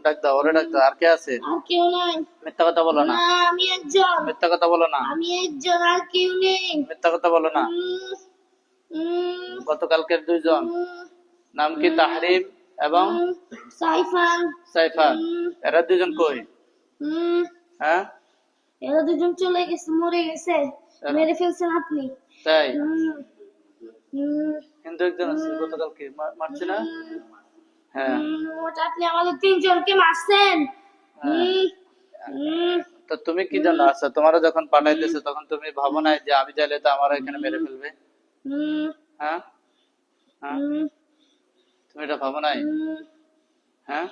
ডাক দাও, ওরে ডাক দাও। আর কে আছে? আর কেউ নাই। মিথ্যা কথা বলো না, না আমি একজন। মিথ্যা কথা বলো না, আমি একজন, আর কেউ নেই। মিথ্যা কথা বলো না। উম, উম, গতকালকের দুইজন উম, নাম কি? তাহরিম এবং সাইফান। সাইফান। এরা দুজন কই? উম, হ্যাঁ, এরা দুজন চলে গেছে, মরে গেছে, মেরে ফেলছেন আপনি। তাই? উম, উম, কিন্তু একজন আছে গতকালকে মারছে না? হ্যাঁ, ওটা আপনি আমাদের তিনজনকে মারছেন। হ্যাঁ। উম, উম, তো তুমি কি জন্য আছো? তোমারও যখন পাঠাইতেছে তখন তুমি ভাবো নাই যে আমি চাইলে তো আমারও এখানে মেরে ফেলবে? উম, হ্যাঁ, হ্যাঁ, উম, তুমি এটা ভাবো নাই? উম, হ্যাঁ,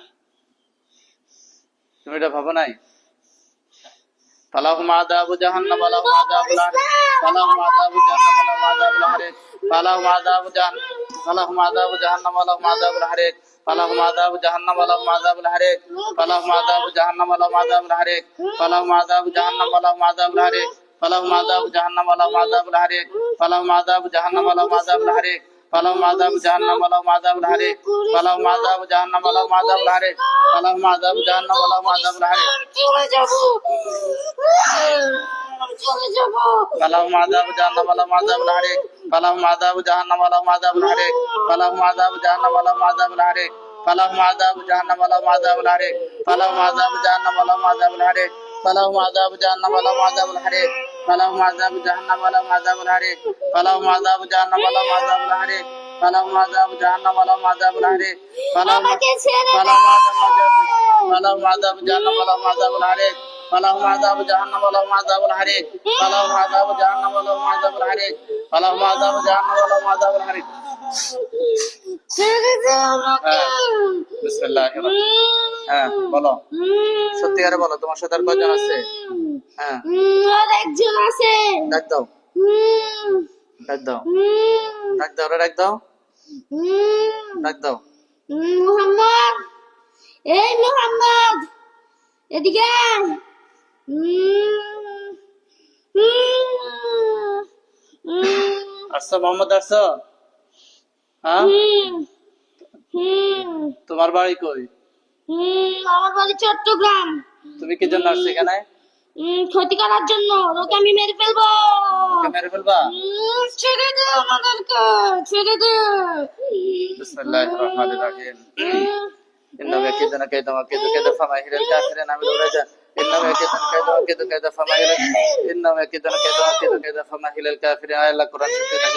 তুমি এটা ভাবো নাই? فلهم عذاب جهنم ولهم عذاب الحريق فلهم عذاب جهنم ولهم عذاب الحريق فلهم عذاب جهنم فلهم عذاب جهنم ولهم عذاب الحريق فلهم عذاب جهنم ولهم عذاب الحريق فلهم عذاب جهنم ولهم عذاب الحريق فلهم عذاب جهنم ولهم عذاب الحريق فلهم عذاب جهنم ولهم عذاب الحريق فلهم عذاب جهنم ولهم عذاب الحريق فلهم عذاب جهنم ولهم عذاب الحريق فلهم عذاب جهنم ولهم عذاب الحريق فلهم عذاب جهنم ولهم عذاب الحريق চলে যাবো, চলে যাবো। فلهم عذاب جهنم ولهم عذاب الحريق فلهم عذاب جهنم ولهم عذاب الحريق فلهم عذاب جهنم ولهم عذاب الحريق فلهم عذاب جهنم ولهم عذاب الحريق فلهم عذاب جهنم ولهم عذاب الحريق فلهم عذاب جهنم ولهم عذاب الحريق فلهم عذاب جهنم ولهم عذاب الحريق فلهم عذاب جهنم ولهم عذاب الحريق فلهم عذاب جهنم ولهم عذاب الحريق فلهم আমাকে ছেড়ে দাও। فلهم عذاب جهنم ولهم عذاب الحريق فلهم عذاب جهنم ولهم عذاب الحريق فلهم عذاب جهنم ولهم عذاب الحريق فلهم عذاب جهنم ولهم عذاب الحريق ছেড়ে দাও আমাকে। বিসমিল্লাহির রহমানির হ্যাঁ বলো, সত্যিকারে বলো, তোমার সাথে আর কয়জন আছে? হ্যাঁ, আর একজন আছে। ডাক দাও, উম, ডাক দাও, উম, ডাক দাও, ডাক দাও, উম, ডাক দাও। মোহাম্মদ, এই মোহাম্মদ, এদিকে আয়। উম, উম, উম, আসছো মোহাম্মদ, আসছো? হ্যাঁ, তোমার বাড়ি কই? আমার বাড়ি চট্টগ্রাম। তুমি কি জন্য আসছো এখানে? ক্ষতি করার জন্য, ওকে আমি মেরে ফেলবো। ওকে মেরে ফেলবা? ছেড়ে দে আমাদেরকে, ছেড়ে দে। বিসমিল্লাহির রহমানির রহিম إنهم يكيدون كيدا وأكيد كيدا فمهل الكافرين أمهل رجاء إنهم يكيدون كيدا وأكيد كيدا فمهل إنهم يكيدون كيدا وأكيد كيدا فمهل الكافرين آية الله قرآن شكرا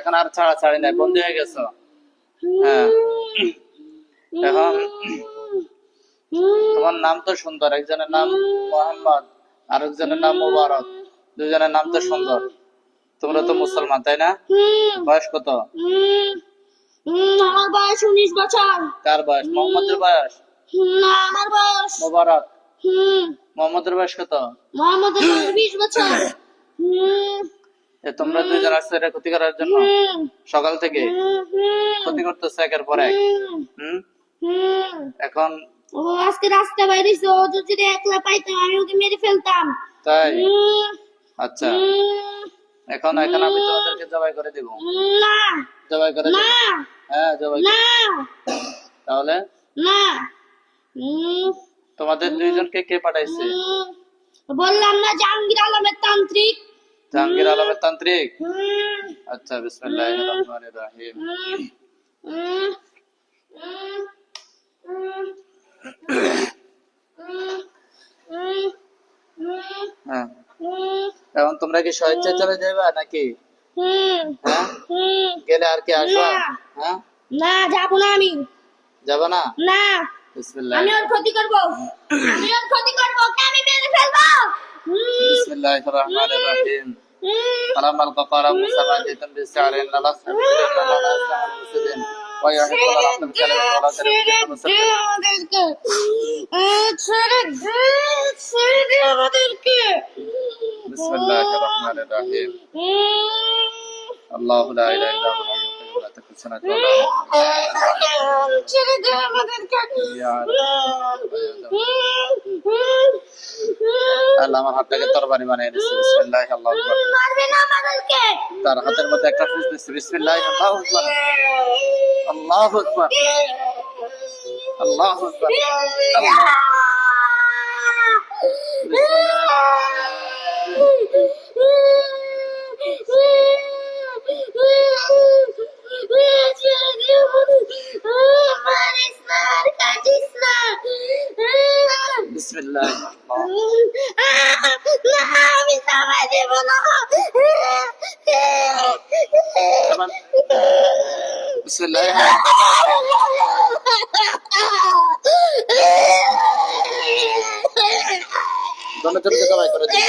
এখন আর ছাড়াছাড়ি নাই, বন্দী হয়ে গেছো। হ্যাঁ, এখন তোমার নাম তো সুন্দর, একজনের নাম মোহাম্মদ আর একজনের নাম মুবারক, দুজনের নাম তো সুন্দর। তোমরা তো মুসলমান তাই না? বয়স কত? আমার বয়স 19 বছর। কার বয়স? মোহাম্মদের বয়স না, আমার বয়স। মুবারক, মোহাম্মদের বয়স কত? মোহাম্মদের বয়স 20 বছর। তোমরা দুইজন আসছো এটা ক্ষতি করার জন্য, সকাল থেকে ক্ষতি করতেছে একের পর এক। এখন ও আজকে রাস্তা বাইরেছে, ও যদি একলা পাইতাম আমি ওকে মেরে ফেলতাম। তাই? আচ্ছা, এখন এখন আমি তোমাদেরকে জবাই করে দিব। না, জবাই করে দিব। না, হ্যাঁ, জবাই না, তাহলে না। তোমাদের দুইজনকে কে পাঠাইছে? বললাম না, জাহাঙ্গীর আলমের তান্ত্রিক। জাহাঙ্গীর আলমের তান্ত্রিক। আচ্ছা, বিসমিল্লাহির রহমানির রহিম হ্যাঁ, এখন তোমরা কি স্বেচ্ছায় চলে যাবে নাকি? হ্যাঁ, গেলে আর কি আসবা? হ্যাঁ, না, যাবো না আমি। যাবো না? না, বিসমিল্লাহ, আমি ওর ক্ষতি করবো, আমি ওর ক্ষতি করবো, ওকে আমি মেরে ফেলবো। বিসমিল্লাহির রহমানির রহিম فلما التقى موسى فأتيتم بالسحر إن الأصل المفسدين ويحق الحق بكلمة ولا تلك المسلمين بسم الله الرحمن الرحيم الله لا إله إلا هو الحي القيوم لا হাতে কিছু না চলো ছেড়ে দে আমাদেরকে। আল্লাহ আমার হাতটাকে তরবারি বানিয়ে দিচ্ছে বিসমিল্লাহ আল্লাহু আকবার মারবে না আমাদেরকে। তার হাতের মধ্যে একটা ফুস দিচ্ছে বিসমিল্লাহ আল্লাহু আকবার আল্লাহু আকবার আল্লাহু আকবার বিসমিল্লাহ আমি সবাই দেব না। বিসমিল্লাহ দোনো জনকে জবাই করে দিন